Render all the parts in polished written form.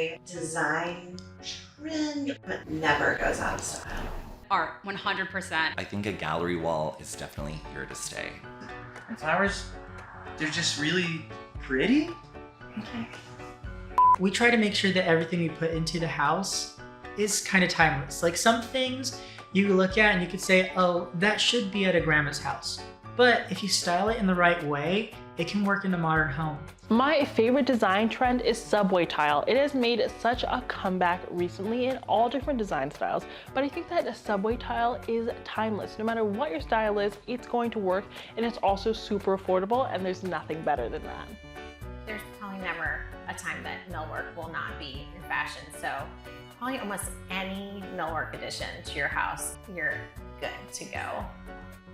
a design trend that never goes out of style? Art, 100%. I think a gallery wall is definitely here to stay. And flowers, they're just really pretty. Okay. We try to make sure that everything we put into the house is kind of timeless. Like some things you look at and you could say, oh, that should be at a grandma's house. But if you style it in the right way, it can work in a modern home. My favorite design trend is subway tile. It has made such a comeback recently in all different design styles, but I think that a subway tile is timeless. No matter what your style is, it's going to work, and it's also super affordable, and there's nothing better than that. There's probably never a time that millwork will not be in fashion, so probably almost any millwork addition to your house, you're good to go.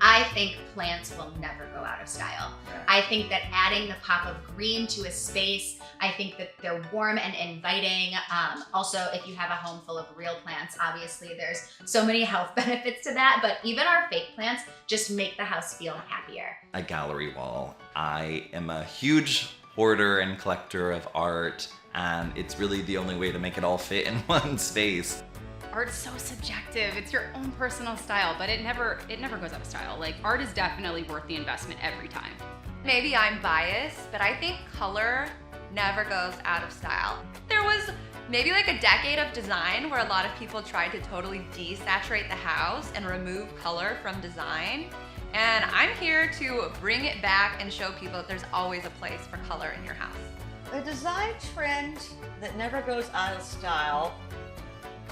I think plants will never go out of style. I think that adding the pop of green to a space, I think that they're warm and inviting. Also, if you have a home full of real plants, obviously there's so many health benefits to that, but even our fake plants just make the house feel happier. A gallery wall. I am a huge hoarder and collector of art, and it's really the only way to make it all fit in one space. Art's so subjective. It's your own personal style, but it never goes out of style. Like, art is definitely worth the investment every time. Maybe I'm biased, but I think color never goes out of style. There was maybe like a decade of design where a lot of people tried to totally desaturate the house and remove color from design. And I'm here to bring it back and show people that there's always a place for color in your house. A design trend that never goes out of style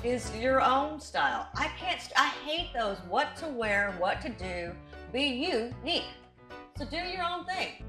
is your own style. I hate those what to wear, what to do. Be unique. So do your own thing.